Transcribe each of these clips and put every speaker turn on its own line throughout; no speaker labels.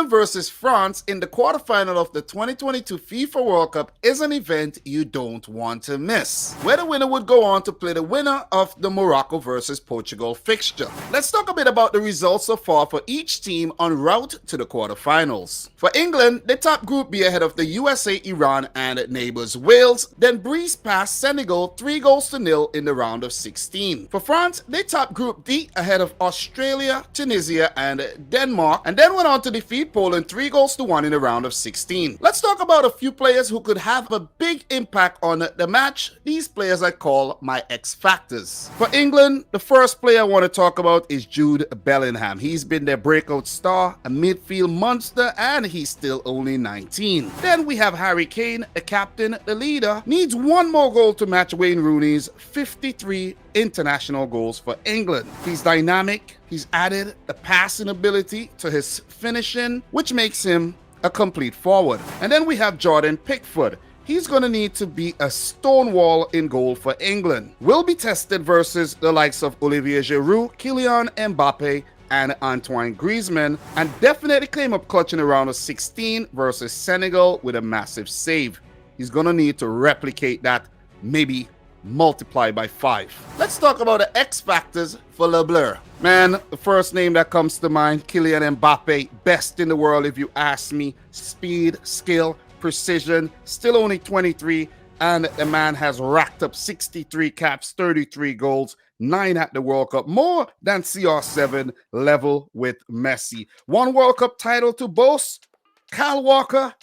England versus France in the quarterfinal of the 2022 FIFA World Cup is an event you don't want to miss, where the winner would go on to play the winner of the Morocco versus Portugal fixture. Let's talk a bit about the results so far for each team en route to the quarterfinals. For England, they top Group B ahead of the USA, Iran, and neighbors Wales, then breezed past Senegal 3-0 in the round of 16. For France, they top Group D ahead of Australia, Tunisia, and Denmark, and then went on to defeat Poland 3-1 in the round of 16. Let's talk about a few players who could have a big impact on the match. These players I call my X Factors. For England, the first player I want to talk about is Jude Bellingham. He's been their breakout star, a midfield monster, and he's still only 19. Then we have Harry Kane, the captain, the leader, needs one more goal to match Wayne Rooney's 53 international goals for England. He's dynamic. He's added a passing ability to his finishing, which makes him a complete forward. And then we have Jordan Pickford. He's going to need to be a stonewall in goal for England. Will be tested versus the likes of Olivier Giroud, Kylian Mbappe, and Antoine Griezmann, and definitely came up clutch in the round of 16 versus Senegal with a massive save. He's going to need to replicate that, maybe multiply by 5. Let's talk about the X factors for Le Bleu. Man, the first name that comes to mind, Kylian Mbappe, best in the world if you ask me. Speed, skill, precision, still only 23, and the man has racked up 63 caps, 33 goals, 9 at the World Cup, more than CR7 level with Messi. 1 World Cup title to boast. Kyle Walker,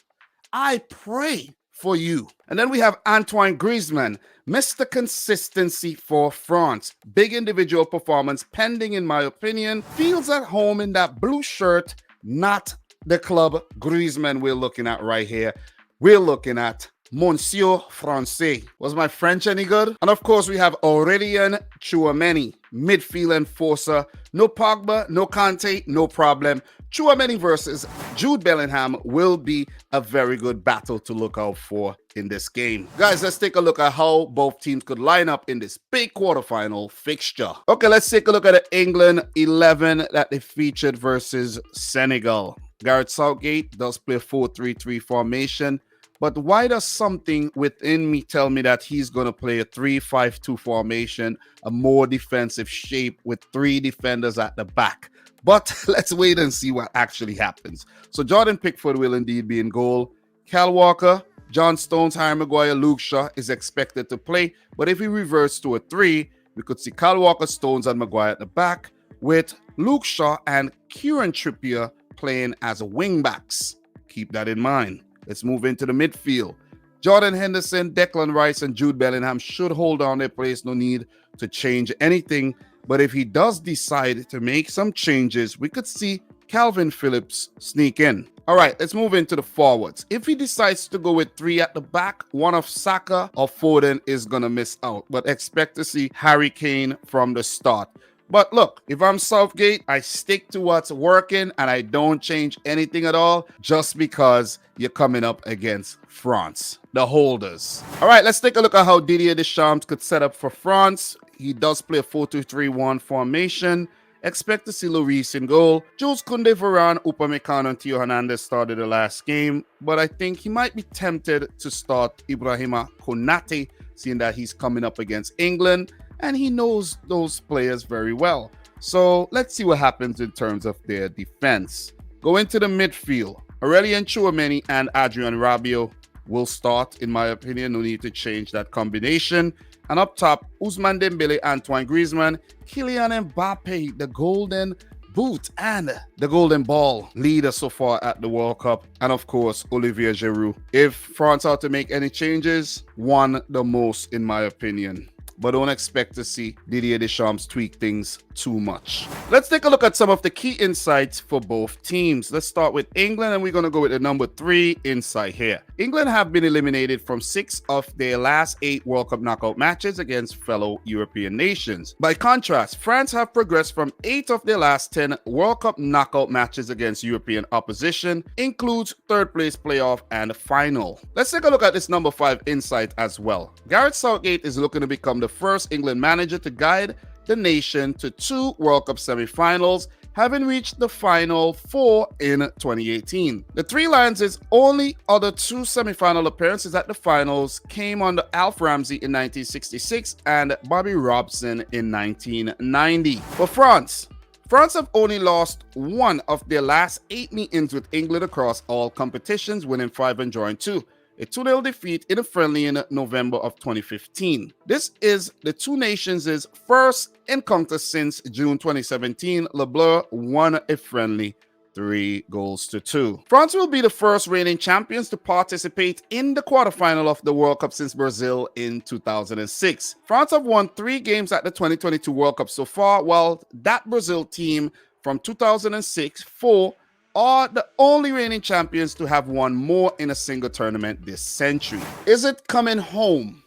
I pray for you. And then we have Antoine Griezmann, Mr. Consistency for France. Big individual performance pending in my opinion. Feels at home in that blue shirt, not the club Griezmann we're looking at right here. We're looking at Monsieur Francais. Was my French any good? And of course, we have Aurélien Tchouameni, midfield enforcer. No Pogba, no Kante, no problem. Tchouameni versus Jude Bellingham will be a very good battle to look out for in this game. Guys, let's take a look at how both teams could line up in this big quarterfinal fixture. Okay, let's take a look at the England 11 that they featured versus Senegal. Gareth Southgate does play a 4-3-3 formation. But why does something within me tell me that he's going to play a 3-5-2 formation, a more defensive shape with 3 defenders at the back? But let's wait and see what actually happens. So Jordan Pickford will indeed be in goal. Kyle Walker, John Stones, Harry Maguire, Luke Shaw is expected to play. But if he reverts to a 3, we could see Kyle Walker, Stones, and Maguire at the back with Luke Shaw and Kieran Trippier playing as wing backs. Keep that in mind. Let's move into the midfield. Jordan Henderson, Declan Rice, and Jude Bellingham should hold on their place. No need to change anything. But if he does decide to make some changes, we could see Calvin Phillips sneak in. All right, let's move into the forwards. If he decides to go with 3 at the back, one of Saka or Foden is going to miss out. But expect to see Harry Kane from the start. But look, if I'm Southgate, I stick to what's working and I don't change anything at all just because you're coming up against France, the holders. All right, let's take a look at how Didier Deschamps could set up for France. He does play a 4-2-3-1 formation. Expect to see Lloris in goal. Jules Koundé, Varane, Upamecano, and Theo Hernandez started the last game, but I think he might be tempted to start Ibrahima Konate, seeing that he's coming up against England. And he knows those players very well. So let's see what happens in terms of their defense. Go into the midfield. Aurélien Tchouameni and Adrien Rabiot will start, in my opinion. No need to change that combination. And up top, Ousmane Dembele, Antoine Griezmann, Kylian Mbappe, the golden boot and the golden ball leader so far at the World Cup. And of course, Olivier Giroud. If France are to make any changes, one the most, in my opinion. But don't expect to see Didier Deschamps tweak things too much. Let's take a look at some of the key insights for both teams. Let's start with England, and we're going to go with the number 3 insight here. England have been eliminated from 6 of their last 8 World Cup knockout matches against fellow European nations. By contrast, France have progressed from 8 of their last 10 World Cup knockout matches against European opposition, includes 3rd place playoff and final. Let's take a look at this number 5 insight as well. Gareth Southgate is looking to become the first England manager to guide the nation to 2 World Cup semi-finals having reached the Final Four in 2018. The Three Lions' only other two semi-final appearances at the finals came under Alf Ramsey in 1966 and Bobby Robson in 1990. For France have only lost one of their last 8 meetings with England across all competitions, winning 5 and drawing 2. A 2-0 defeat in a friendly in November of 2015. This is the two nations' first encounter since June 2017. Le Bleu won a friendly 3-2. France will be the first reigning champions to participate in the quarterfinal of the World Cup since Brazil in 2006. France have won 3 games at the 2022 World Cup so far, while that Brazil team from 2006, 4 are the only reigning champions to have won more in a single tournament this century. Is it coming home?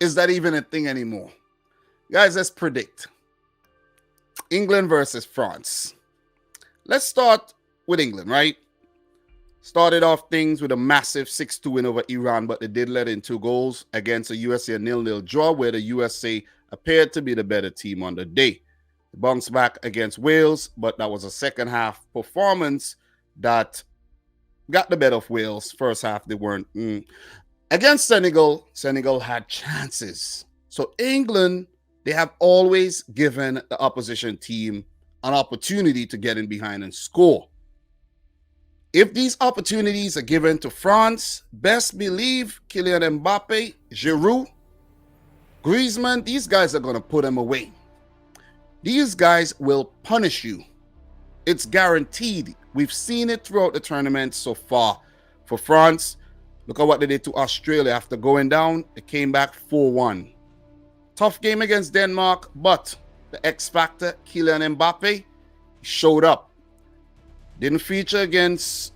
Is that even a thing anymore? Guys, let's predict. England versus France. Let's start with England, right? Started off things with a massive 6-2 win over Iran, but they did let in 2 goals against a USA 0-0 draw where the USA appeared to be the better team on the day. Bounced back against Wales, but that was a second half performance that got the better of Wales. First half, they weren't. Against Senegal had chances. So England, they have always given the opposition team an opportunity to get in behind and score. If these opportunities are given to France, best believe Kylian Mbappe, Giroud, Griezmann, these guys are going to put them away. These guys will punish you. It's guaranteed. We've seen it throughout the tournament so far. For France, look at what they did to Australia. After going down, they came back 4-1. Tough game against Denmark, but the X factor, Kylian Mbappe, showed up. Didn't feature against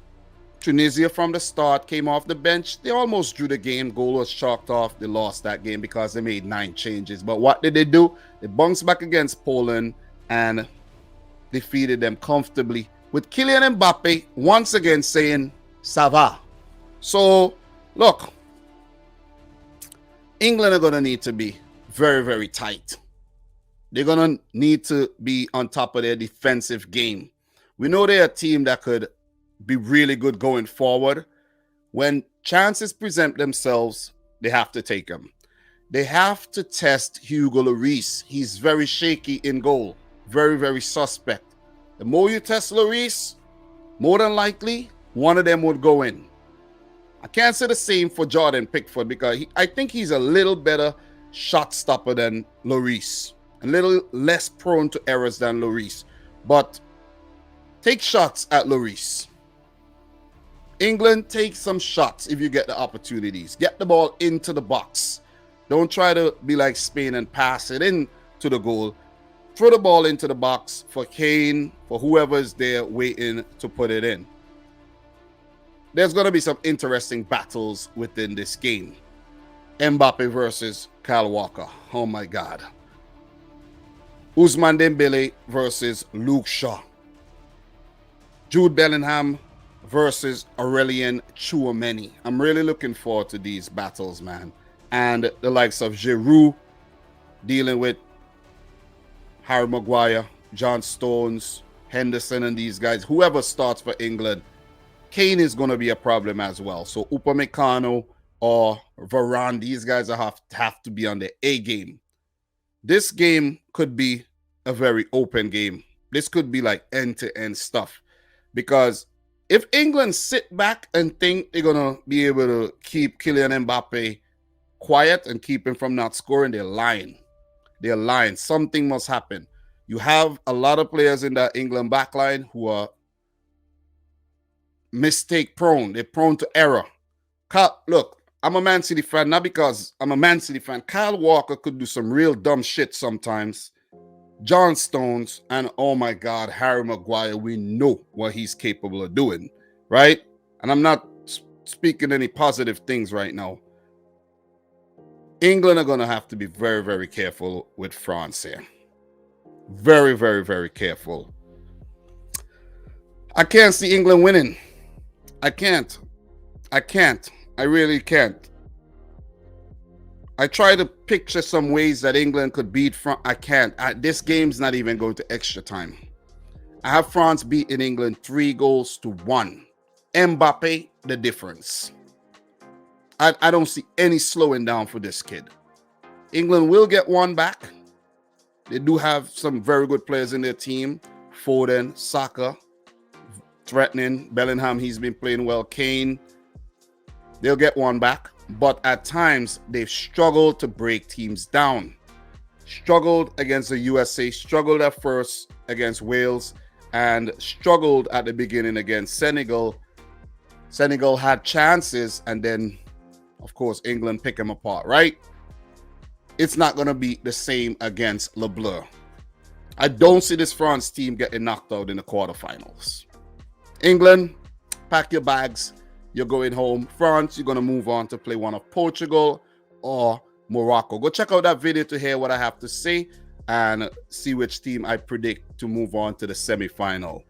Tunisia from the start, came off the bench. They almost drew the game. Goal was chalked off. They lost that game because they made 9 changes. But what did they do? They bounced back against Poland and defeated them comfortably, with Kylian Mbappe once again saying, "Ça va." So, look, England are going to need to be very, very tight. They're going to need to be on top of their defensive game. We know they're a team that could be really good going forward. When chances present themselves, they have to take them. They have to test Hugo Lloris. He's very shaky in goal. Very, very suspect. The more you test Lloris, more than likely, one of them would go in. I can't say the same for Jordan Pickford because I think he's a little better shot stopper than Lloris. A little less prone to errors than Lloris. But take shots at Lloris. England, take some shots if you get the opportunities. Get the ball into the box. Don't try to be like Spain and pass it in to the goal. Throw the ball into the box for Kane, for whoever is there waiting to put it in. There's going to be some interesting battles within this game. Mbappe versus Kyle Walker. Oh my God. Ousmane Dembele versus Luke Shaw. Jude Bellingham versus Aurelien Tchouameni. I'm really looking forward to these battles, man. And the likes of Giroud dealing with Harry Maguire, John Stones, Henderson, and these guys. Whoever starts for England, Kane is going to be a problem as well. So Upamecano or Varane, these guys have to be on the A game. This game could be a very open game. This could be like end-to-end stuff. Because if England sit back and think they're going to be able to keep Kylian Mbappe quiet and keep him from not scoring, they're lying. They're lying. Something must happen. You have a lot of players in that England backline who are mistake prone. They're prone to error. Look, I'm a Man City fan, not because I'm a Man City fan. Kyle Walker could do some real dumb shit sometimes. John Stones, and oh my God, Harry Maguire, we know what he's capable of doing, right? And I'm not speaking any positive things right now. England are going to have to be very, very careful with France here. Very, very, very careful. I can't see England winning. I can't. I really can't. I try to picture some ways that England could beat France. I can't. This game's not even going to extra time. I have France beating England 3-1. Mbappe, the difference. I don't see any slowing down for this kid. England will get one back. They do have some very good players in their team. Foden, Saka, threatening. Bellingham, he's been playing well. Kane, they'll get one back. But at times, they've struggled to break teams down. Struggled against the USA, struggled at first against Wales, and struggled at the beginning against Senegal. Senegal had chances, and then, of course, England picked them apart, right? It's not going to be the same against Le Bleu. I don't see this France team getting knocked out in the quarterfinals. England, pack your bags. You're going home. France, you're going to move on to play one of Portugal or Morocco. Go check out that video to hear what I have to say and see which team I predict to move on to the semi-final.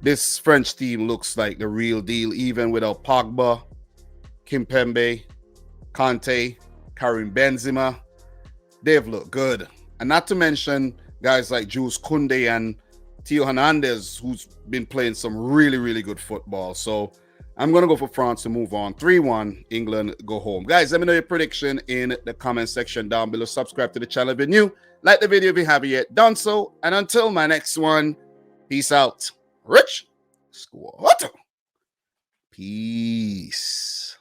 This French team looks like the real deal, even without Pogba, Kimpembe, Kanté, Karim Benzema. They've looked good. And not to mention guys like Jules Koundé and Theo Hernandez, who's been playing some really, really good football. So I'm going to go for France to move on. 3-1, England go home. Guys, let me know your prediction in the comment section down below. Subscribe to the channel if you're new. Like the video if you haven't yet done so. And until my next one, peace out. Rich Squad. Peace.